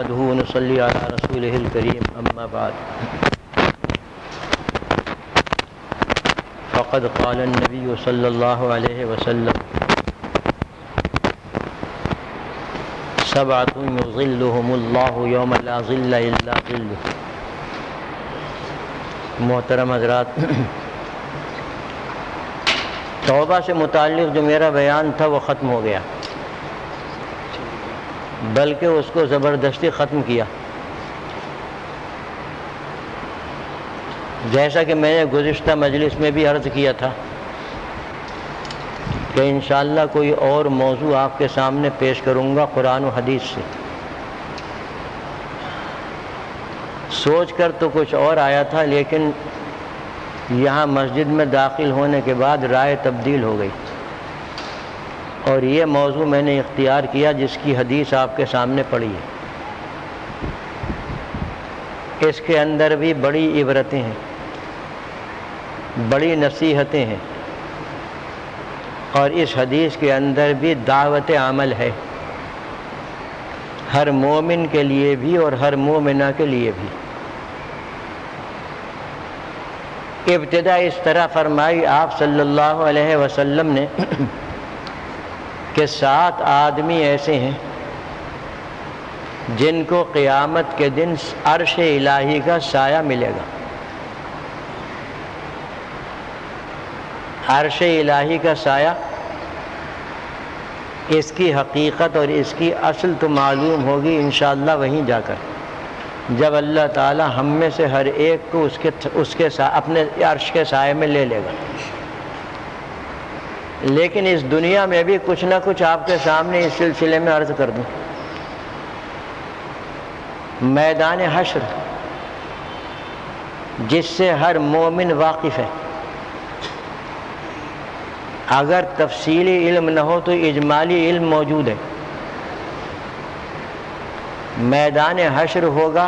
نحمده ونصلي على رسوله الكريم أما بعد فقد قال النبي صلى الله عليه وسلم سبعة يظلهم الله يوم لا ظل إلا ظله. محترم حضرات، توبہ سے متعلق جو میرا بیان تھا وہ ختم ہو گیا، بلکہ اس کو زبردستی ختم کیا. جیسا کہ میں نے گزشتہ مجلس میں بھی عرض کیا تھا کہ انشاءاللہ کوئی اور موضوع آپ کے سامنے پیش کروں گا قرآن و حدیث سے. سوچ کر تو کچھ اور آیا تھا، لیکن یہاں مسجد میں داخل ہونے کے بعد رائے تبدیل ہو گئی، اور یہ موضوع میں نے اختیار کیا جس کی حدیث آپ کے سامنے پڑی ہے. اس کے اندر بھی بڑی عبرتیں ہیں، بڑی نصیحتیں ہیں، اور اس حدیث کے اندر بھی دعوت عمل ہے، ہر مومن کے لیے بھی اور ہر مومنہ کے لیے بھی. ابتدا اس طرح فرمائی آپ صلی اللہ علیہ وسلم نے کہ 7 آدمی ایسے ہیں جن کو قیامت کے دن عرش الہی کا سایہ ملے گا. عرش الہی کا سایہ، اس کی حقیقت اور اس کی اصل تو معلوم ہوگی انشاءاللہ وہیں جا کر، جب اللہ تعالی ہم میں سے ہر ایک کو اس کے اپنے عرش کے سائے میں لے لے گا. لیکن اس دنیا میں بھی کچھ نہ کچھ آپ کے سامنے اس سلسلے میں عرض کر دوں. میدان حشر جس سے ہر مومن واقف ہے، اگر تفصیلی علم نہ ہو تو اجمالی علم موجود ہے. میدان حشر ہوگا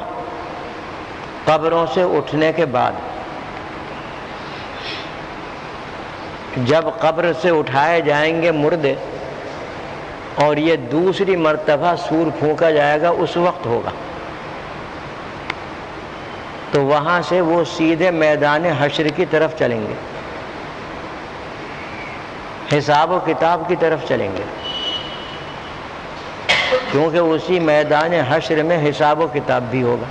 قبروں سے اٹھنے کے بعد. جب قبر سے اٹھائے جائیں گے مردے اور یہ دوسری مرتبہ سور پھونکا جائے گا، اس وقت ہوگا. تو وہاں سے وہ سیدھے میدان حشر کی طرف چلیں گے، حساب و کتاب کی طرف چلیں گے، کیونکہ اسی میدان حشر میں حساب و کتاب بھی ہوگا.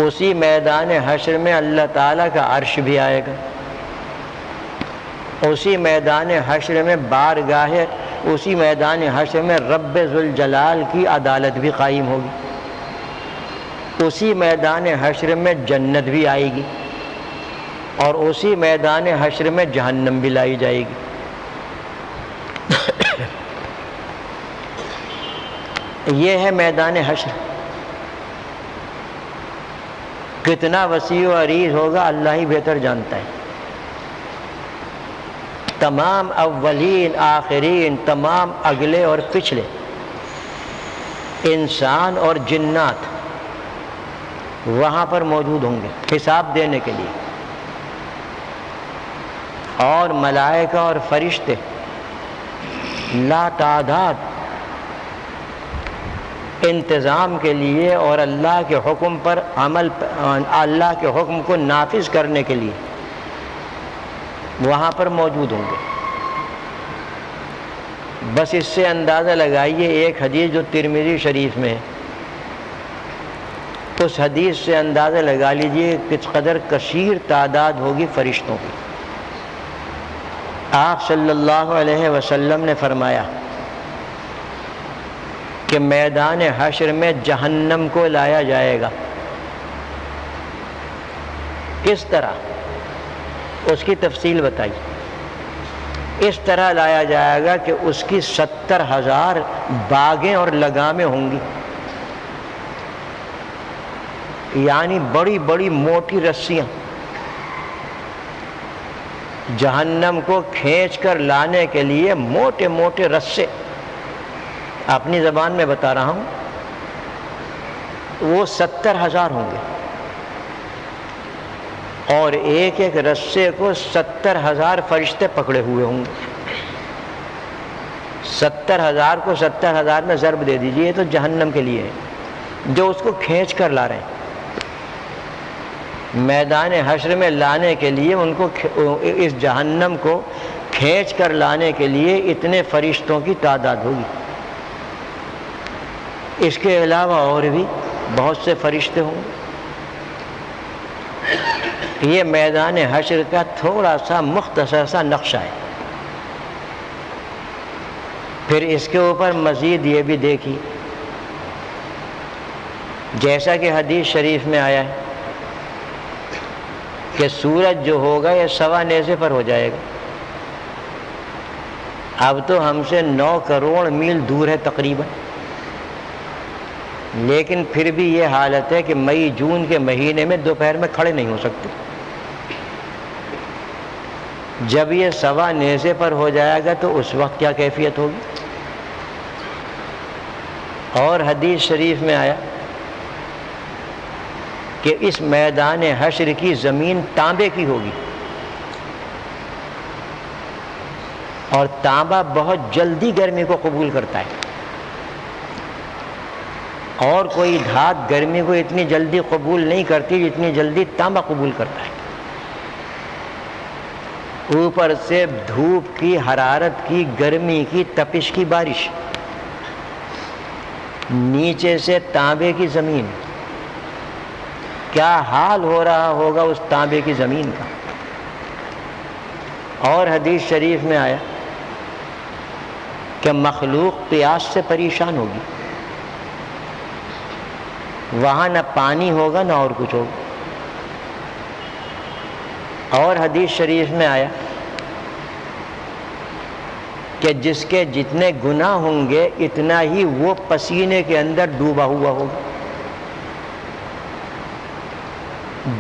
اسی میدان حشر میں اللہ تعالیٰ کا عرش بھی آئے گا. اسی میدان حشر میں بارگاہ، اسی میدان حشر میں رب ذوالجلال کی عدالت بھی قائم ہوگی. اسی میدان حشر میں جنت بھی آئے گی، اور اسی میدان حشر میں جہنم بھی لائی جائے گی. یہ ہے میدان حشر. کتنا وسیع و عریض ہوگا اللہ ہی بہتر جانتا ہے. تمام اولین آخرین، تمام اگلے اور پچھلے انسان اور جنات وہاں پر موجود ہوں گے حساب دینے کے لیے، اور ملائکہ اور فرشتے لا تعداد انتظام کے لیے اور اللہ کے حکم پر عمل، اللہ کے حکم کو نافذ کرنے کے لیے وہاں پر موجود ہوں گے. بس اس سے اندازہ لگائیے، ایک حدیث جو ترمذی شریف میں ہے، اس حدیث سے اندازہ لگا لیجئے کس قدر کثیر تعداد ہوگی فرشتوں کی. آپ صلی اللہ علیہ وسلم نے فرمایا کہ میدان حشر میں جہنم کو لایا جائے گا. کس طرح؟ اس کی تفصیل بتائی. اس طرح لایا جائے گا کہ اس کی 70,000 باگیں اور لگامیں ہوں گی، یعنی بڑی بڑی موٹی رسیاں جہنم کو کھینچ کر لانے کے لیے، موٹے موٹے رسے. اپنی زبان میں بتا رہا ہوں، وہ 70,000 ہوں گے، اور ایک ایک رسے کو 70,000 فرشتے پکڑے ہوئے ہوں گے. 70,000 کو 70,000 میں ضرب دے دیجیے، یہ تو جہنم کے لیے ہے جو اس کو کھینچ کر لا رہے ہیں۔ میدان حشر میں لانے کے لیے ان کو، اس جہنم کو کھینچ کر لانے کے لیے اتنے فرشتوں کی تعداد ہوگی۔ اس کے علاوہ اور بھی بہت سے فرشتے ہوں گے۔ یہ میدان حشر کا تھوڑا سا مختصر سا نقشہ ہے۔ پھر اس کے اوپر مزید یہ بھی دیکھیے، جیسا کہ حدیث شریف میں آیا ہے کہ سورج جو ہوگا یہ 1.25 نیزے پر ہو جائے گا۔ اب تو ہم سے 9 کروڑ میل دور ہے تقریباً، لیکن پھر بھی یہ حالت ہے کہ مئی جون کے مہینے میں دوپہر میں کھڑے نہیں ہو سکتے۔ جب یہ 1.25 نیزے پر ہو جائے گا تو اس وقت کیا کیفیت ہوگی؟ اور حدیث شریف میں آیا کہ اس میدان حشر کی زمین تانبے کی ہوگی، اور تانبا بہت جلدی گرمی کو قبول کرتا ہے، اور کوئی دھات گرمی کو اتنی جلدی قبول نہیں کرتی جتنی جلدی تانبا قبول کرتا ہے۔ اوپر سے دھوپ کی، حرارت کی، گرمی کی، تپش کی بارش، نیچے سے تانبے کی زمین، کیا حال ہو رہا ہوگا اس تانبے کی زمین کا۔ اور حدیث شریف میں آیا کہ مخلوق پیاس سے پریشان ہوگی، وہاں نہ پانی ہوگا نہ اور کچھ ہوگا۔ اور حدیث شریف میں آیا کہ جس کے جتنے گناہ ہوں گے اتنا ہی وہ پسینے کے اندر ڈوبا ہوا ہوگا۔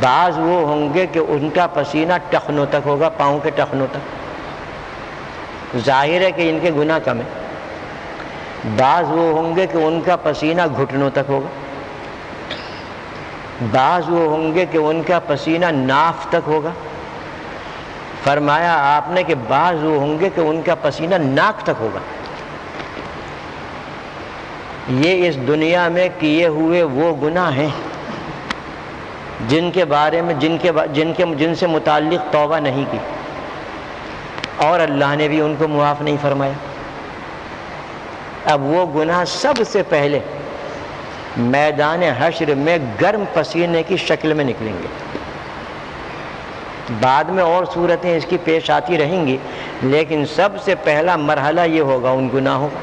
بعض وہ ہوں گے کہ ان کا پسینہ ٹخنوں تک ہوگا، پاؤں کے ٹخنوں تک، ظاہر ہے کہ ان کے گناہ کم ہیں۔ بعض وہ ہوں گے کہ ان کا پسینہ گھٹنوں تک ہوگا، بعض وہ ہوں گے کہ ان کا پسینہ ناف تک ہوگا۔ فرمایا آپ نے کہ بعض وہ ہوں گے کہ ان کا پسینہ ناک تک ہوگا۔ یہ اس دنیا میں کیے ہوئے وہ گناہ ہیں جن کے بارے میں جن سے متعلق توبہ نہیں کی، اور اللہ نے بھی ان کو معاف نہیں فرمایا۔ اب وہ گناہ سب سے پہلے میدان حشر میں گرم پسینے کی شکل میں نکلیں گے۔ بعد میں اور صورتیں اس کی پیش آتی رہیں گی، لیکن سب سے پہلا مرحلہ یہ ہوگا ان گناہوں کا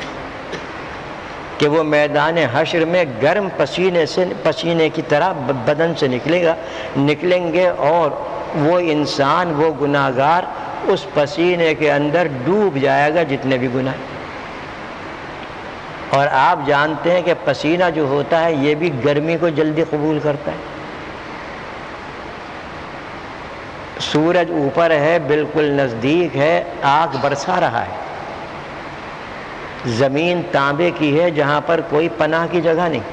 کہ وہ میدان حشر میں گرم پسینے کی طرح بدن سے نکلیں گے، اور وہ انسان، وہ گناہگار اس پسینے کے اندر ڈوب جائے گا جتنے بھی گناہ۔ اور آپ جانتے ہیں کہ پسینہ جو ہوتا ہے یہ بھی گرمی کو جلدی قبول کرتا ہے۔ سورج اوپر ہے، بالکل نزدیک ہے، آگ برسا رہا ہے، زمین تانبے کی ہے جہاں پر کوئی پناہ کی جگہ نہیں،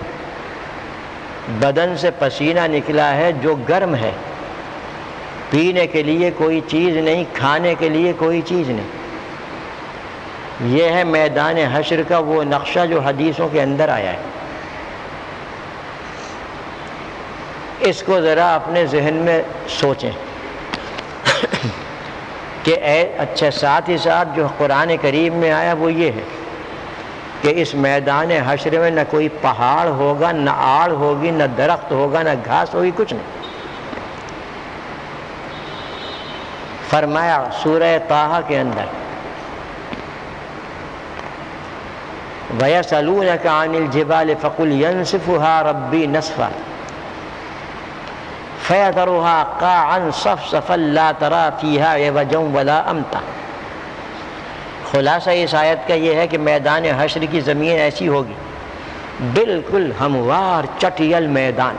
بدن سے پسینہ نکلا ہے جو گرم ہے، پینے کے لیے کوئی چیز نہیں، کھانے کے لیے کوئی چیز نہیں۔ یہ ہے میدان حشر کا وہ نقشہ جو حدیثوں کے اندر آیا ہے۔ اس کو ذرا اپنے ذہن میں سوچیں کہ اچھا، ساتھ ہی ساتھ جو قرآن کریم میں آیا وہ یہ ہے کہ اس میدان حشر میں نہ کوئی پہاڑ ہوگا، نہ آڑ ہوگی، نہ درخت ہوگا، نہ گھاس ہوگی، کچھ نہیں۔ فرمایا سورہ طٰہٰ کے اندر وَيَسْأَلُونَكَ عَنِ الْجِبَالِ فَقُلْ يَنسِفُهَا رَبِّي نَسْفًا فَيَذَرُهَا قَاعًا صَفْصَفًا لَا تَرَىٰ فِيهَا عِوَجًا وَلَا أَمْتًا۔ خلاصہ اس آیت کا یہ ہے کہ میدان حشر کی زمین ایسی ہوگی، بالکل ہموار چٹیل میدان،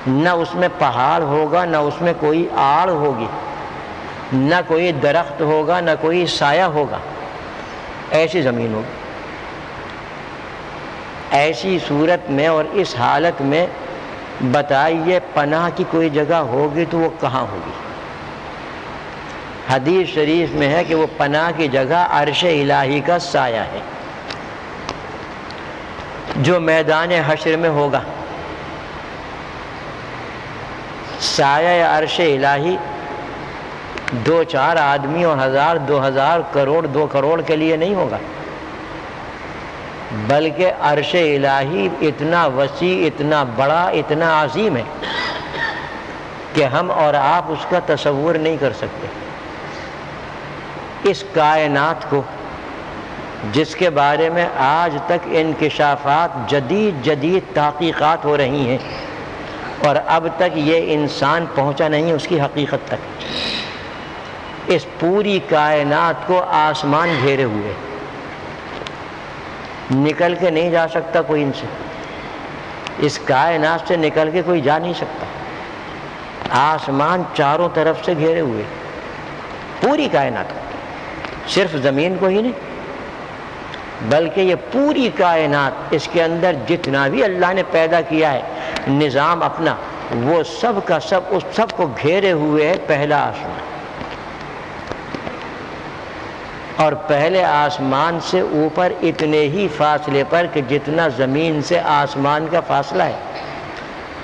نہ اس میں پہاڑ ہوگا، نہ اس میں کوئی آڑ ہوگی، نہ کوئی درخت ہوگا، نہ کوئی سایہ ہوگا، ایسی زمین ہوگی۔ ایسی صورت میں اور اس حالت میں بتائیے پناہ کی کوئی جگہ ہوگی تو وہ کہاں ہوگی؟ حدیث شریف میں ہے کہ وہ پناہ کی جگہ عرش الہی کا سایہ ہے جو میدان حشر میں ہوگا۔ سایہ عرش الہی 2-4 آدمی اور 1000 2000 کروڑ 2 کروڑ کے لیے نہیں ہوگا، بلکہ عرش الہی اتنا وسیع، اتنا بڑا، اتنا عظیم ہے کہ ہم اور آپ اس کا تصور نہیں کر سکتے۔ اس کائنات کو جس کے بارے میں آج تک انکشافات، جدید تحقیقات ہو رہی ہیں اور اب تک یہ انسان پہنچا نہیں اس کی حقیقت تک، اس پوری کائنات کو آسمان گھیرے ہوئے، نکل کے نہیں جا سکتا کوئی ان سے، اس کائنات سے نکل کے کوئی جا نہیں سکتا۔ آسمان چاروں طرف سے گھیرے ہوئے، پوری کائنات کو، صرف زمین کو ہی نہیں بلکہ یہ پوری کائنات، اس کے اندر جتنا بھی اللہ نے پیدا کیا ہے نظام اپنا، وہ سب کا سب اس سب کو گھیرے ہوئے ہے پہلا آسمان۔ اور پہلے آسمان سے اوپر اتنے ہی فاصلے پر کہ جتنا زمین سے آسمان کا فاصلہ ہے،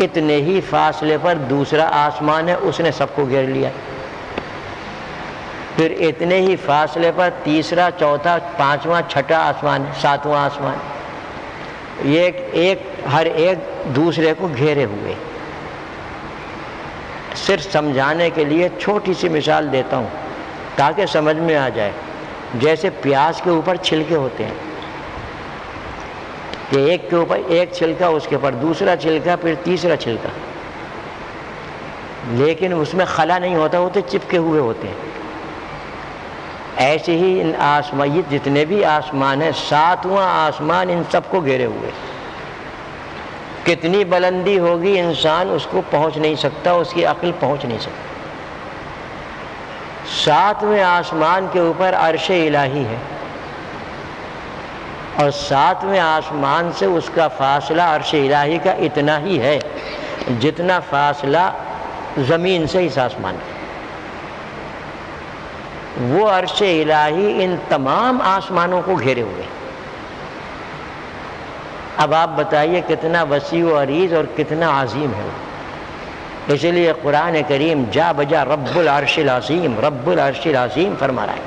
اتنے ہی فاصلے پر دوسرا آسمان ہے، اس نے سب کو گھیر لیا۔ پھر اتنے ہی فاصلے پر تیسرا، چوتھا، پانچواں، چھٹا آسمان ہے، ساتواں آسمان، ہر ایک دوسرے کو گھیرے ہوئے۔ صرف سمجھانے کے لیے چھوٹی سی مثال دیتا ہوں تاکہ سمجھ میں آ جائے۔ جیسے پیاز کے اوپر چھلکے ہوتے ہیں کہ ایک کے اوپر ایک چھلکا، اس کے اوپر دوسرا چھلکا، پھر تیسرا چھلکا، لیکن اس میں خلا نہیں ہوتا، وہ تو چپکے ہوئے ہوتے ہیں۔ ایسے ہی ان آسمان، جتنے بھی آسمان ہیں، ساتواں آسمان ان سب کو گھیرے ہوئے۔ کتنی بلندی ہوگی انسان اس کو پہنچ نہیں سکتا، اس کی عقل پہنچ نہیں سکتی۔ 7ویں آسمان کے اوپر عرش الہی ہے اور 7ویں آسمان سے اس کا فاصلہ عرش الہی کا اتنا ہی ہے جتنا فاصلہ زمین سے اس آسمان کا۔ وہ عرش الہی ان تمام آسمانوں کو گھیرے ہوئے۔ اب آپ بتائیے کتنا وسیع و عریض اور کتنا عظیم ہے وہ۔ اس لیے قرآن کریم جا بجا رب العرش العظیم، رب العرش العظیم فرما رہا ہے،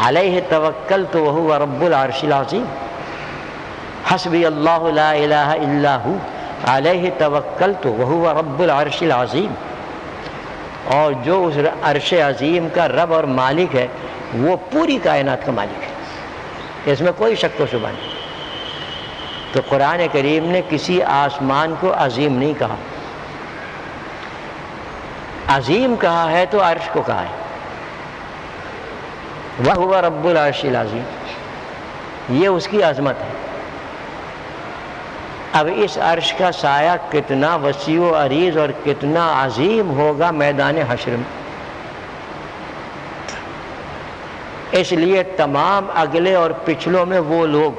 علیہ توکلت وہو رب العرش العظیم، حسبی اللہ لا الہ الا ہو، علیہ توکلت وہو رب العرش العظیم۔ اور جو اس عرش عظیم کا رب اور مالک ہے وہ پوری کائنات کا مالک ہے، اس میں کوئی شک و شبہ نہیں۔ تو قرآن کریم نے کسی آسمان کو عظیم نہیں کہا، عظیم کہا ہے تو عرش کو کہا ہے، وَهُوَ رَبُّ الْعَرْشِ الْعَظِيمِ، یہ اس کی عظمت ہے۔ اب اس عرش کا سایہ کتنا وسیع و عریض اور کتنا عظیم ہوگا میدان حشر میں۔ اس لیے تمام اگلے اور پچھلوں میں وہ لوگ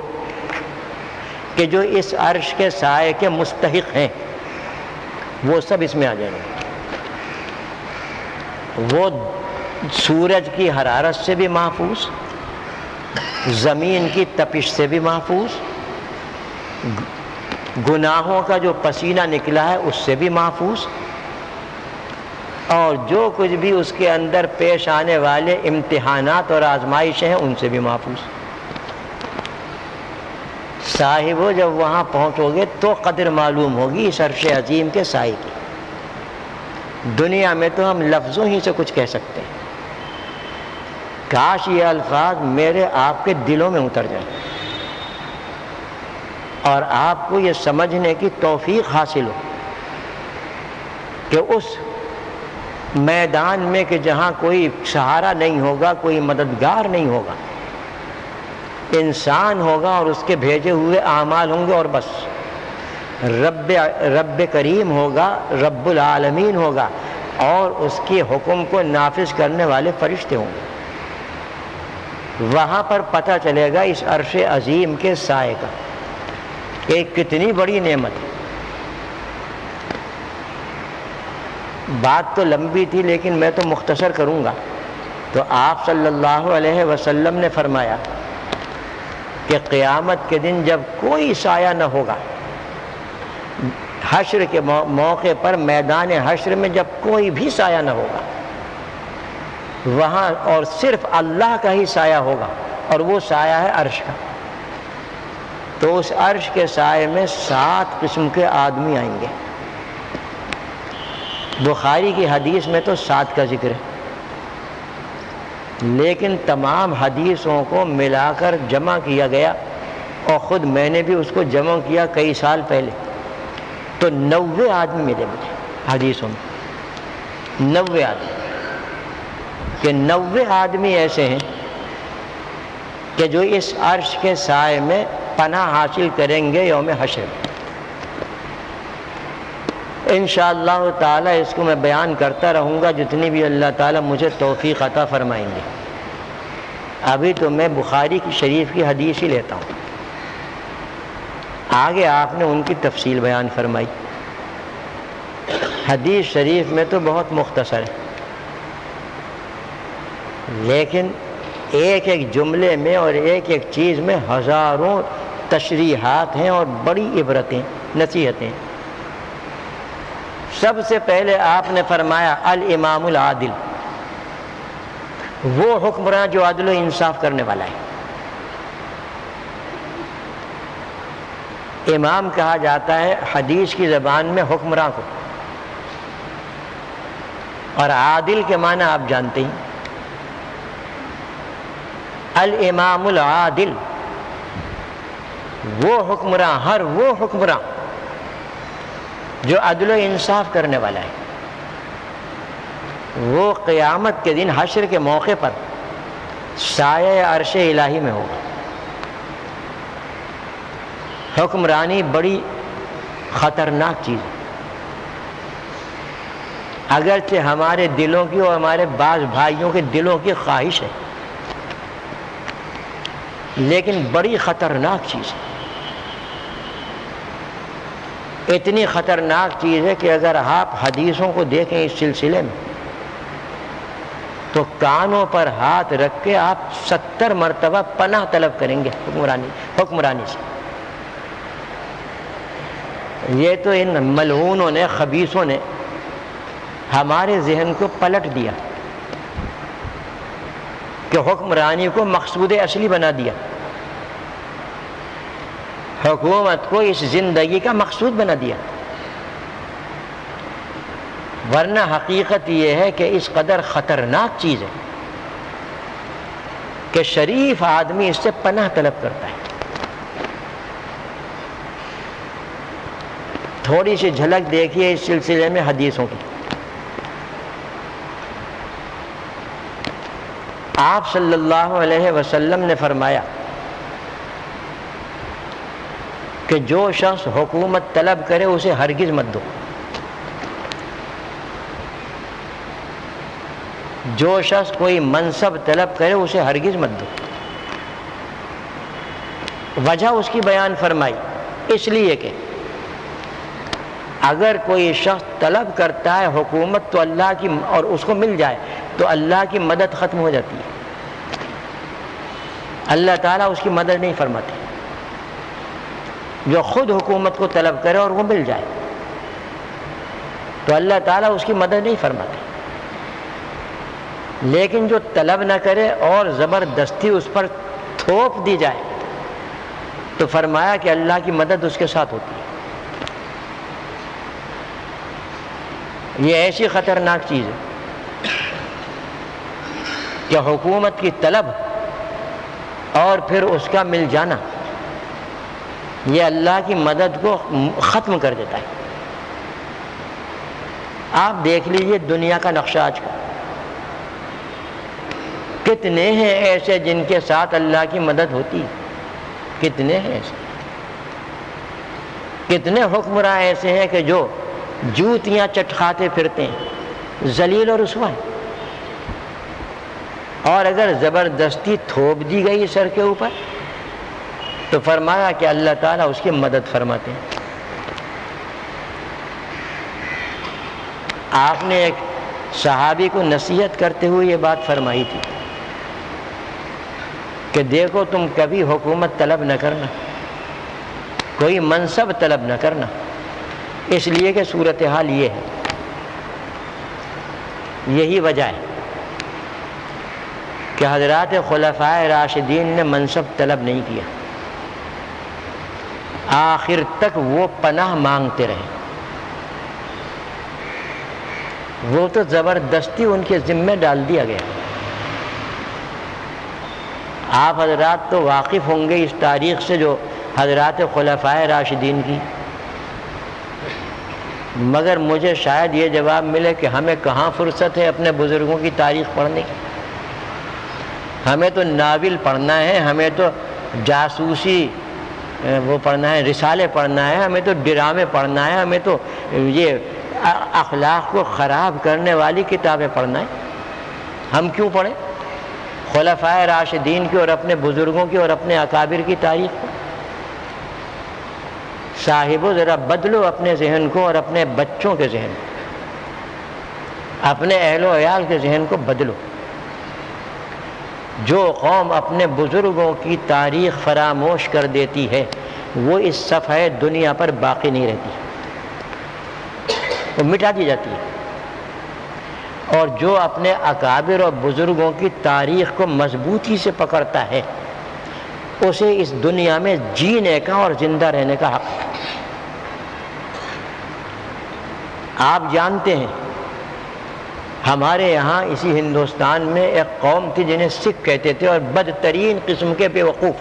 کہ جو اس عرش کے سائے کے مستحق ہیں وہ سب اس میں آ جائیں گے۔ وہ سورج کی حرارت سے بھی محفوظ، زمین کی تپش سے بھی محفوظ، گناہوں کا جو پسینہ نکلا ہے اس سے بھی محفوظ، اور جو کچھ بھی اس کے اندر پیش آنے والے امتحانات اور آزمائشیں ہیں ان سے بھی محفوظ۔ صاحبو جب وہاں پہنچو گے تو قدر معلوم ہوگی اس عرش عظیم کے سائے کی۔ دنیا میں تو ہم لفظوں ہی سے کچھ کہہ سکتے ہیں، کاش یہ الفاظ میرے آپ کے دلوں میں اتر جائیں اور آپ کو یہ سمجھنے کی توفیق حاصل ہو کہ اس میدان میں کہ جہاں کوئی سہارا نہیں ہوگا، کوئی مددگار نہیں ہوگا، انسان ہوگا اور اس کے بھیجے ہوئے اعمال ہوں گے اور بس، رب کریم ہوگا، رب العالمین ہوگا اور اس کے حکم کو نافذ کرنے والے فرشتے ہوں گے۔ وہاں پر پتہ چلے گا اس عرش عظیم کے سائے کا کہ کتنی بڑی نعمت ہے۔ بات تو لمبی تھی لیکن میں تو مختصر کروں گا. تو آپ صلی اللہ علیہ وسلم نے فرمایا کہ قیامت کے دن جب کوئی سایہ نہ ہوگا، حشر کے موقع پر میدان حشر میں جب کوئی بھی سایہ نہ ہوگا وہاں، اور صرف اللہ کا ہی سایہ ہوگا، اور وہ سایہ ہے عرش کا. تو اس عرش کے سائے میں 7 قسم کے آدمی آئیں گے. بخاری کی حدیث میں تو 7 کا ذکر ہے، لیکن تمام حدیثوں کو ملا کر جمع کیا گیا، اور خود میں نے بھی اس کو جمع کیا کئی سال پہلے، تو 90 آدمی ملے مجھے حدیثوں میں. 90 آدمی، کہ 90 آدمی ایسے ہیں کہ جو اس عرش کے سائے میں پناہ حاصل کریں گے یوم حشر. انشاءاللہ تعالی اس کو میں بیان کرتا رہوں گا جتنی بھی اللہ تعالیٰ مجھے توفیق عطا فرمائیں گے. ابھی تو میں بخاری کی شریف کی حدیث ہی لیتا ہوں، آگے آپ نے ان کی تفصیل بیان فرمائی. حدیث شریف میں تو بہت مختصر ہے، لیکن ایک ایک جملے میں اور ایک ایک چیز میں ہزاروں تشریحات ہیں اور بڑی عبرتیں، نصیحتیں. سب سے پہلے آپ نے فرمایا الامام العادل، وہ حکمراں جو عدل و انصاف کرنے والا ہے. امام کہا جاتا ہے حدیث کی زبان میں حکمراں کو، اور عادل کے معنی آپ جانتے ہیں. الامام العادل، وہ حکمراں، ہر وہ حکمراں جو عدل و انصاف کرنے والا ہے، وہ قیامت کے دن حشر کے موقع پر سایہ عرش الہی میں ہوگا. حکمرانی بڑی خطرناک چیز ہے. اگرچہ ہمارے دلوں کی اور ہمارے بعض بھائیوں کے دلوں کی خواہش ہے، لیکن بڑی خطرناک چیز ہے. اتنی خطرناک چیز ہے کہ اگر آپ حدیثوں کو دیکھیں اس سلسلے میں تو کانوں پر ہاتھ رکھ کے آپ 70 مرتبہ پناہ طلب کریں گے حکمرانی سے. یہ تو ان ملعونوں نے، خبیثوں نے ہمارے ذہن کو پلٹ دیا کہ حکمرانی کو مقصود اصلی بنا دیا، حکومت کو اس زندگی کا مقصود بنا دیا. ورنہ حقیقت یہ ہے کہ اس قدر خطرناک چیز ہے کہ شریف آدمی اس سے پناہ طلب کرتا ہے. تھوڑی سی جھلک دیکھیے اس سلسلے میں حدیثوں کی. آپ صلی اللہ علیہ وسلم نے فرمایا کہ جو شخص حکومت طلب کرے اسے ہرگز مت دو. جو شخص کوئی منصب طلب کرے اسے ہرگز مت دو. وجہ اس کی بیان فرمائی، اس لیے کہ اگر کوئی شخص طلب کرتا ہے حکومت تو اللہ کی، اور اس کو مل جائے تو اللہ کی مدد ختم ہو جاتی ہے. اللہ تعالیٰ اس کی مدد نہیں فرماتے. جو خود حکومت کو طلب کرے اور وہ مل جائے تو اللہ تعالیٰ اس کی مدد نہیں فرماتے. لیکن جو طلب نہ کرے اور زبردستی اس پر تھوپ دی جائے تو فرمایا کہ اللہ کی مدد اس کے ساتھ ہوتی ہے. یہ ایسی خطرناک چیز ہے کہ حکومت کی طلب اور پھر اس کا مل جانا یہ اللہ کی مدد کو ختم کر دیتا ہے. آپ دیکھ لیجئے دنیا کا نقشہ آج کا، کتنے ہیں ایسے جن کے ساتھ اللہ کی مدد ہوتی ہے، کتنے ہیں ایسے. کتنے حکمراں ایسے ہیں کہ جو جوتیاں چٹکھاتے پھرتے ہیں، ذلیل اور رسوا ہیں، اور اگر زبردستی تھوپ دی گئی سر کے اوپر تو فرمایا کہ اللہ تعالیٰ اس کی مدد فرماتے ہیں. آپ نے ایک صحابی کو نصیحت کرتے ہوئے یہ بات فرمائی تھی کہ دیکھو تم کبھی حکومت طلب نہ کرنا، کوئی منصب طلب نہ کرنا، اس لیے کہ صورتحال یہ ہے، یہی وجہ ہے کہ حضرات خلفائے راشدین نے منصب طلب نہیں کیا، آخر تک وہ پناہ مانگتے رہے، وہ تو زبردستی ان کے ذمہ ڈال دیا گیا۔ آپ حضرات تو واقف ہوں گے اس تاریخ سے جو حضرات خلفائے راشدین کی، مگر مجھے شاید یہ جواب ملے کہ ہمیں کہاں فرصت ہے اپنے بزرگوں کی تاریخ پڑھنے کی، ہمیں تو ناول پڑھنا ہے، ہمیں تو جاسوسی وہ پڑھنا ہے، رسالے پڑھنا ہے، ہمیں تو ڈرامے پڑھنا ہے، ہمیں تو یہ اخلاق کو خراب کرنے والی کتابیں پڑھنا ہے۔ ہم کیوں پڑھیں خلفائے راشدین کی اور اپنے بزرگوں کی اور اپنے اکابر کی تاریخ کو؟ صاحبو ذرا بدلو اپنے ذہن کو اور اپنے بچوں کے ذہن کو، اپنے اہل و عیال کے ذہن کو بدلو۔ جو قوم اپنے بزرگوں کی تاریخ فراموش کر دیتی ہے وہ اس صفحہ دنیا پر باقی نہیں رہتی، وہ مٹا دی جاتی ہے، اور جو اپنے اکابر اور بزرگوں کی تاریخ کو مضبوطی سے پکڑتا ہے اسے اس دنیا میں جینے کا اور زندہ رہنے کا حق ہے۔ آپ جانتے ہیں ہمارے یہاں اسی ہندوستان میں ایک قوم تھی جنہیں سکھ کہتے تھے، اور بدترین قسم کے بے وقوف،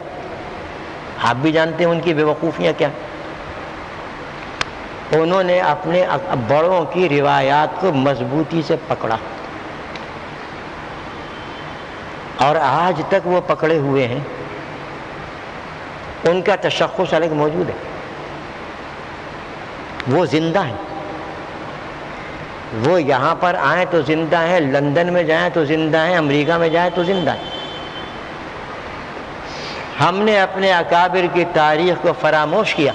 آپ بھی جانتے ہیں ان کی بے وقوفیاں کیا۔ انہوں نے اپنے بڑوں کی روایات کو مضبوطی سے پکڑا اور آج تک وہ پکڑے ہوئے ہیں، ان کا تشخص الگ موجود ہے، وہ زندہ ہیں، وہ یہاں پر آئیں تو زندہ ہیں، لندن میں جائیں تو زندہ ہیں، امریکہ میں جائیں تو زندہ ہیں۔ ہم نے اپنے اکابر کی تاریخ کو فراموش کیا،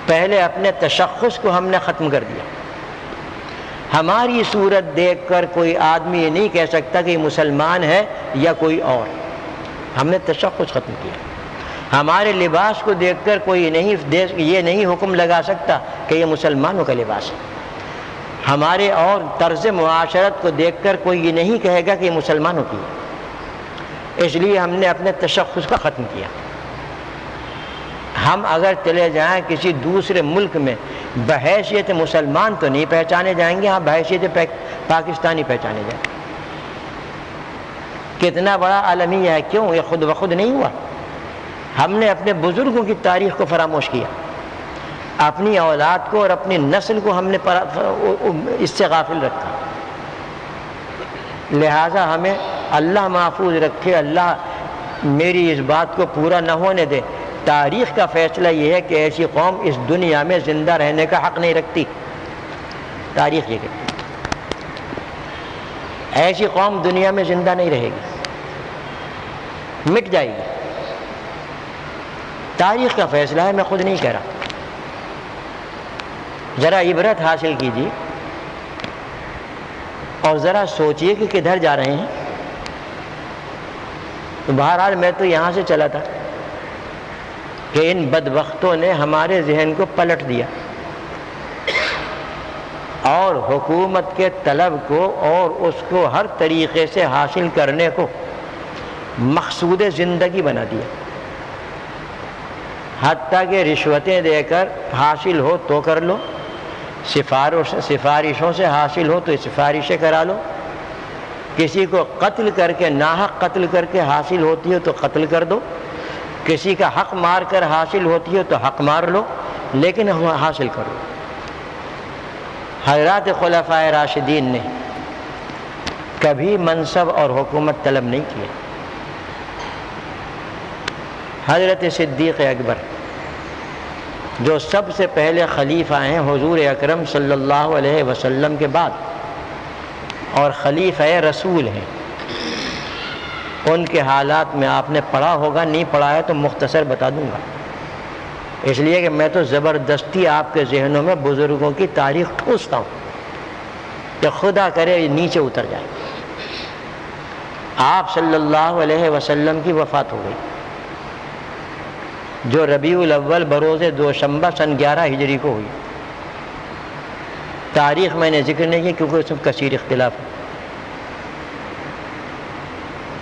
پہلے اپنے تشخص کو ہم نے ختم کر دیا۔ ہماری صورت دیکھ کر کوئی آدمی یہ نہیں کہہ سکتا کہ یہ مسلمان ہے یا کوئی اور، ہم نے تشخص ختم کیا۔ ہمارے لباس کو دیکھ کر کوئی یہ نہیں حکم لگا سکتا کہ یہ مسلمانوں کا لباس ہے، ہمارے اور طرز معاشرت کو دیکھ کر کوئی یہ نہیں کہے گا کہ یہ مسلمانوں کی ہے، اس لیے ہم نے اپنے تشخص کا ختم کیا۔ ہم اگر چلے جائیں کسی دوسرے ملک میں بحیثیت مسلمان تو نہیں پہچانے جائیں گے، ہاں بحیثیت پاکستانی پہچانے جائیں۔ کتنا بڑا عالمیہ ہے، کیوں؟ یہ خود بخود نہیں ہوا، ہم نے اپنے بزرگوں کی تاریخ کو فراموش کیا، اپنی اولاد کو اور اپنی نسل کو ہم نے اس سے غافل رکھا۔ لہٰذا ہمیں اللہ محفوظ رکھے، اللہ میری اس بات کو پورا نہ ہونے دے۔ تاریخ کا فیصلہ یہ ہے کہ ایسی قوم اس دنیا میں زندہ رہنے کا حق نہیں رکھتی، تاریخ یہ کہتی ہے ایسی قوم دنیا میں زندہ نہیں رہے گی، مٹ جائے گی۔ تاریخ کا فیصلہ ہے، میں خود نہیں کہہ رہا۔ ذرا عبرت حاصل کیجیے اور ذرا سوچئے کہ کدھر جا رہے ہیں۔ تو بہرحال میں تو یہاں سے چلا تھا کہ ان بدبختوں نے ہمارے ذہن کو پلٹ دیا اور حکومت کے طلب کو اور اس کو ہر طریقے سے حاصل کرنے کو مقصود زندگی بنا دیا، حتیٰ کہ رشوتیں دے کر حاصل ہو تو کر لو، سفارشوں سے حاصل ہو تو سفارشیں کرا لو، کسی کو قتل کر کے ناحق قتل کر کے حاصل ہوتی ہے تو قتل کر دو، کسی کا حق مار کر حاصل ہوتی ہے تو حق مار لو، لیکن حاصل کرو۔ حضرات خلفائے راشدین نے کبھی منصب اور حکومت طلب نہیں کیا۔ حضرت صدیق اکبر جو سب سے پہلے خلیفہ ہیں حضور اکرم صلی اللہ علیہ وسلم کے بعد اور خلیفہ رسول ہیں، ان کے حالات میں آپ نے پڑھا ہوگا، نہیں پڑھا ہے تو مختصر بتا دوں گا، اس لیے کہ میں تو زبردستی آپ کے ذہنوں میں بزرگوں کی تاریخ ٹھوستا ہوں۔ کہ خدا کرے نیچے اتر جائے۔ آپ صلی اللہ علیہ وسلم کی وفات ہو گئی جو ربیع الاول بروز دوشنبہ سن 11 ہجری کو ہوئی۔ تاریخ میں نے ذکر نہیں کی کیونکہ اس میں کثیر اختلاف ہے۔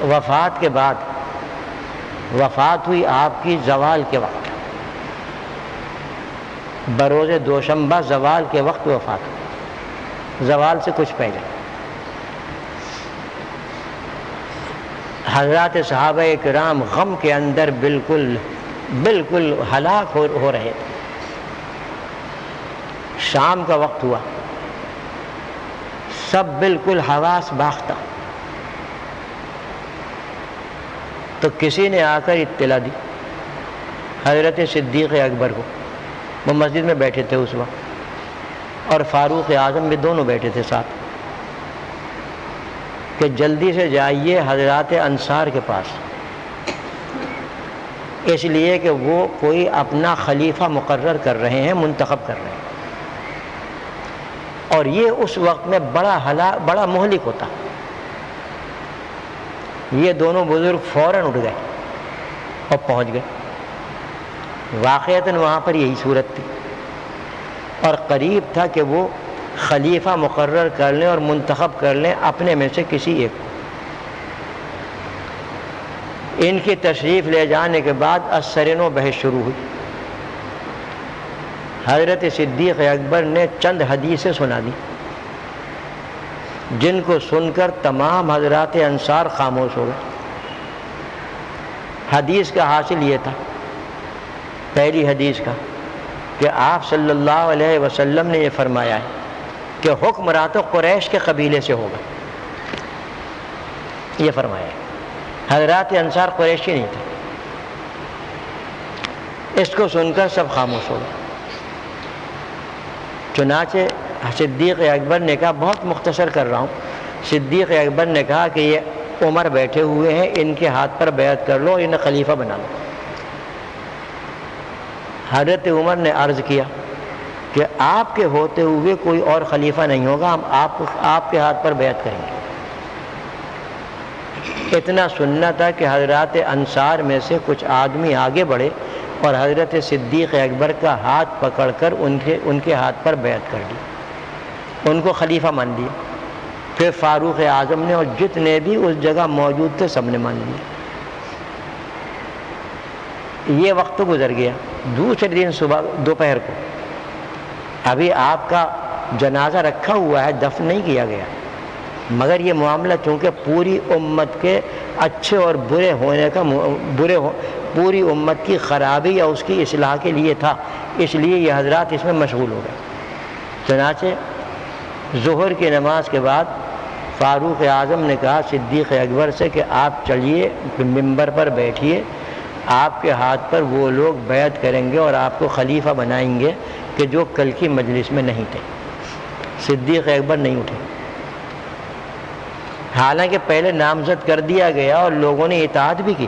وفات کے بعد وفات ہوئی آپ کی زوال کے وقت، بروز دوشنبہ زوال کے وقت وفات ہوئی، زوال سے کچھ پہلے۔ حضرات صحابہ کرام غم کے اندر بالکل ہلاک ہو رہے تھے۔ شام کا وقت ہوا، سب بالکل حواس باختہ، تو کسی نے آ کر اطلاع دی حضرت صدیق اکبر کو۔ وہ مسجد میں بیٹھے تھے اس وقت، اور فاروق اعظم بھی دونوں بیٹھے تھے ساتھ، کہ جلدی سے جائیے حضرات انصار کے پاس، اس لیے کہ وہ کوئی اپنا خلیفہ مقرر کر رہے ہیں، منتخب کر رہے ہیں، اور یہ اس وقت میں بڑا مہلک ہوتا۔ یہ دونوں بزرگ فوراً اٹھ گئے اور پہنچ گئے۔ واقعتاً وہاں پر یہی صورت تھی، اور قریب تھا کہ وہ خلیفہ مقرر کر لیں اور منتخب کر لیں اپنے میں سے کسی ایک کو۔ ان کی تشریف لے جانے کے بعد ازسرنو بحث شروع ہوئی۔ حضرت صدیق اکبر نے چند حدیثیں سنا دی جن کو سن کر تمام حضرات انصار خاموش ہو گئے۔ حدیث کا حاصل یہ تھا، پہلی حدیث کا، کہ آپ صلی اللہ علیہ وسلم نے یہ فرمایا ہے کہ حکمراں تو قریش کے قبیلے سے ہوگا، یہ فرمایا ہے۔ حضرات انصار قریشی نہیں تھے۔ اس کو سن کر سب خاموش ہو گئے۔ چنانچہ صدیق اکبر نے کہا، بہت مختصر کر رہا ہوں، صدیق اکبر نے کہا کہ یہ عمر بیٹھے ہوئے ہیں، ان کے ہاتھ پر بیعت کر لو، انہیں خلیفہ بنا لو۔ حضرت عمر نے عرض کیا کہ آپ کے ہوتے ہوئے کوئی اور خلیفہ نہیں ہوگا، ہم آپ کے ہاتھ پر بیعت کریں گے۔ اتنا سننا تھا کہ حضرات انصار میں سے کچھ آدمی آگے بڑھے اور حضرت صدیق اکبر کا ہاتھ پکڑ کر ان کے ہاتھ پر بیعت کر دی، ان کو خلیفہ مان لیا۔ پھر فاروق اعظم نے اور جتنے بھی اس جگہ موجود تھے سب نے مان لیا۔ یہ وقت تو گزر گیا۔ دوسرے دن صبح دوپہر کو ابھی آپ کا جنازہ رکھا ہوا ہے، دفن نہیں کیا گیا، مگر یہ معاملہ چونکہ پوری امت کے اچھے اور برے ہونے کا پوری امت کی خرابی یا اس کی اصلاح کے لیے تھا، اس لیے یہ حضرات اس میں مشغول ہو گئے۔ چنانچہ ظہر کی نماز کے بعد فاروق اعظم نے کہا صدیق اکبر سے کہ آپ چلیے ممبر پر بیٹھیے، آپ کے ہاتھ پر وہ لوگ بیعت کریں گے اور آپ کو خلیفہ بنائیں گے کہ جو کل کی مجلس میں نہیں تھے۔ صدیق اکبر نہیں اٹھے، حالانکہ پہلے نامزد کر دیا گیا اور لوگوں نے اطاعت بھی کی،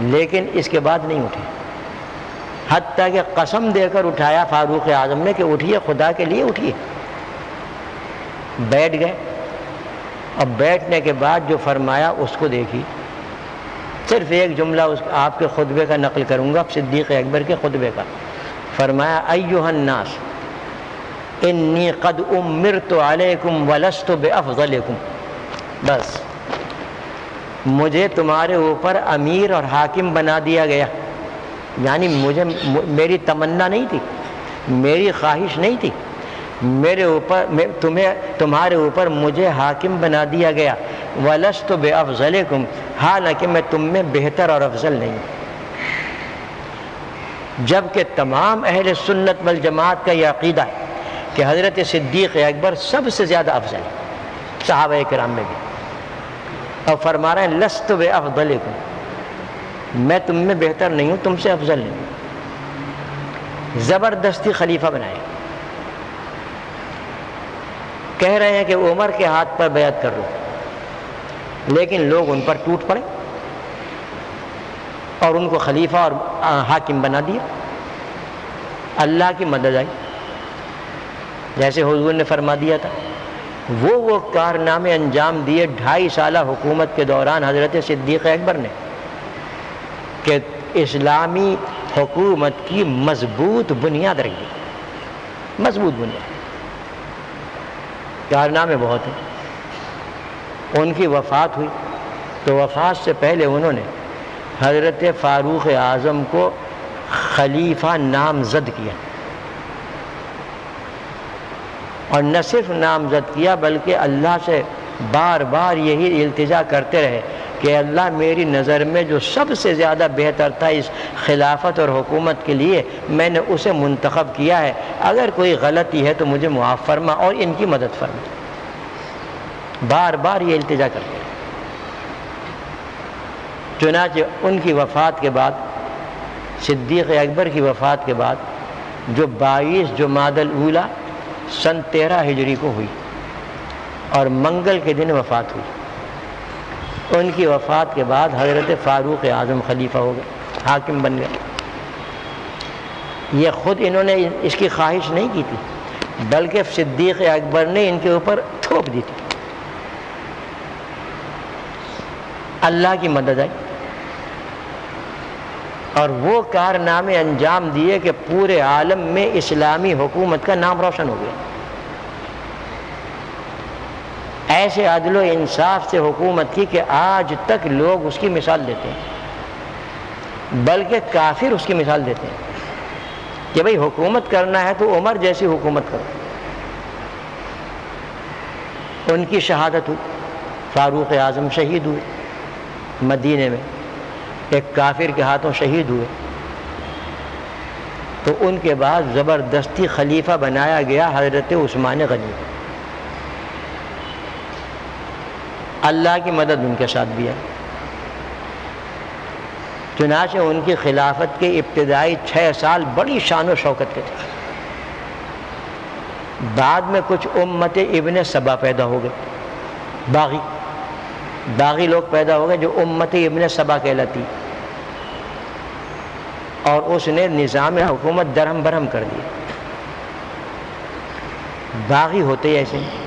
لیکن اس کے بعد نہیں اٹھے، حتیٰ کہ قسم دے کر اٹھایا فاروق اعظم نے کہ اٹھیے، خدا کے لیے اٹھیے۔ بیٹھ گئے، اور بیٹھنے کے بعد جو فرمایا اس کو دیکھی۔ صرف ایک جملہ آپ کے خطبے کا نقل کروں گا، صدیق اکبر کے خطبے کا۔ فرمایا ایھا الناس انی قد امرت علیکم ولست بافضلکم، بس مجھے تمہارے اوپر امیر اور حاکم بنا دیا گیا، یعنی میری تمنا نہیں تھی، میری خواہش نہیں تھی، تمہارے اوپر مجھے حاکم بنا دیا گیا، وَلَسْتُ بِأَفْضَلِكُمْ، حالانکہ میں تم میں بہتر اور افضل نہیں۔ جبکہ تمام اہل سنت والجماعت کا یہ عقیدہ ہے کہ حضرت صدیق اکبر سب سے زیادہ افضل ہے صحابہ کرام میں بھی، اور فرما رہے ہیں لست بافضلکم، میں تم میں بہتر نہیں ہوں، تم سے افضل نہیں ہوں۔ زبردستی خلیفہ بنائے، کہہ رہے ہیں کہ عمر کے ہاتھ پر بیعت کر لو، لیکن لوگ ان پر ٹوٹ پڑے اور ان کو خلیفہ اور حاکم بنا دیا۔ اللہ کی مدد آئی، جیسے حضور نے فرما دیا تھا وہ کارنامے انجام دیے 2.5 سالہ حکومت کے دوران حضرت صدیق اکبر نے کہ اسلامی حکومت کی مضبوط بنیاد رکھی، مضبوط بنیاد۔ کارنامے بہت ہیں۔ ان کی وفات ہوئی تو وفات سے پہلے انہوں نے حضرت فاروق اعظم کو خلیفہ نامزد کیا، اور نہ صرف نامزد کیا بلکہ اللہ سے بار بار یہی التجا کرتے رہے کہ اللہ میری نظر میں جو سب سے زیادہ بہتر تھا اس خلافت اور حکومت کے لیے، میں نے اسے منتخب کیا ہے، اگر کوئی غلطی ہے تو مجھے معاف فرما اور ان کی مدد فرما۔ بار بار یہ التجا کرتے رہے۔ چنانچہ ان کی وفات کے بعد، صدیق اکبر کی وفات کے بعد، جو 22 جمادی الاولیٰ سن 13 ہجری کو ہوئی اور منگل کے دن وفات ہوئی، ان کی وفات کے بعد حضرت فاروق اعظم خلیفہ ہو گئے، حاکم بن گئے۔ یہ خود انہوں نے اس کی خواہش نہیں کی تھی، بلکہ صدیق اکبر نے ان کے اوپر تھوپ دی تھی۔ اللہ کی مدد آئی اور وہ کارنامے انجام دیے کہ پورے عالم میں اسلامی حکومت کا نام روشن ہو گیا۔ ایسے عدل و انصاف سے حکومت کی کہ آج تک لوگ اس کی مثال دیتے ہیں، بلکہ کافر اس کی مثال دیتے ہیں کہ بھئی حکومت کرنا ہے تو عمر جیسی حکومت کرو۔ ان کی شہادت ہوئی، فاروق اعظم شہید ہوئے مدینے میں، ایک کافر کے ہاتھوں شہید ہوئے۔ تو ان کے بعد زبردستی خلیفہ بنایا گیا حضرت عثمان غنی۔ اللہ کی مدد ان کے ساتھ بھی ہے۔ چنانچہ ان کی خلافت کے ابتدائی 6 سال بڑی شان و شوکت کے تھے۔ بعد میں کچھ امت ابن سبا پیدا ہو گئے، باغی لوگ پیدا ہو گئے جو امت ابن سبا کہلاتی، اور اس نے نظام حکومت درہم برہم کر دیا۔ باغی ہوتے ایسے ہیں،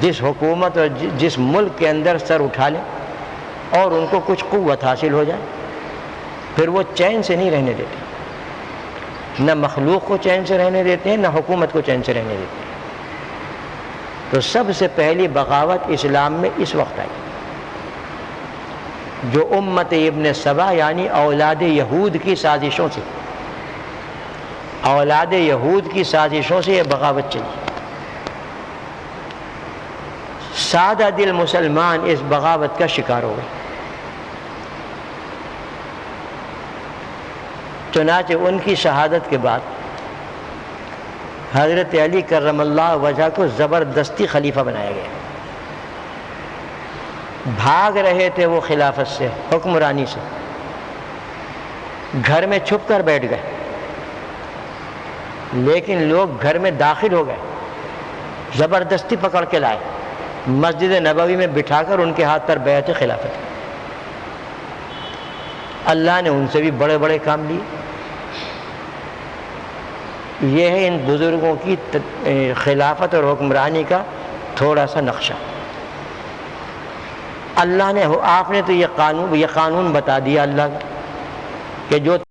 جس حکومت اور جس ملک کے اندر سر اٹھا لیں اور ان کو کچھ قوت حاصل ہو جائے، پھر وہ چین سے نہیں رہنے دیتے، نہ مخلوق کو چین سے رہنے دیتے ہیں، نہ حکومت کو چین سے رہنے دیتے ہیں۔ تو سب سے پہلی بغاوت اسلام میں اس وقت آئی، جو امت ابن سبا یعنی اولاد یہود کی سازشوں سے، اولاد یہود کی سازشوں سے یہ بغاوت چلی۔ سادہ دل مسلمان اس بغاوت کا شکار ہو گئے۔ چنانچہ ان کی شہادت کے بعد حضرت علی کرم اللہ وجہ کو زبردستی خلیفہ بنایا گیا۔ بھاگ رہے تھے وہ خلافت سے، حکمرانی سے، گھر میں چھپ کر بیٹھ گئے، لیکن لوگ گھر میں داخل ہو گئے، زبردستی پکڑ کے لائے، مسجد نبوی میں بٹھا کر ان کے ہاتھ پر بیعت خلافت۔ اللہ نے ان سے بھی بڑے بڑے کام لیے۔ یہ ہے ان بزرگوں کی خلافت اور حکمرانی کا تھوڑا سا نقشہ۔ اللہ نے، آپ نے تو یہ قانون بتا دیا اللہ کا کہ جو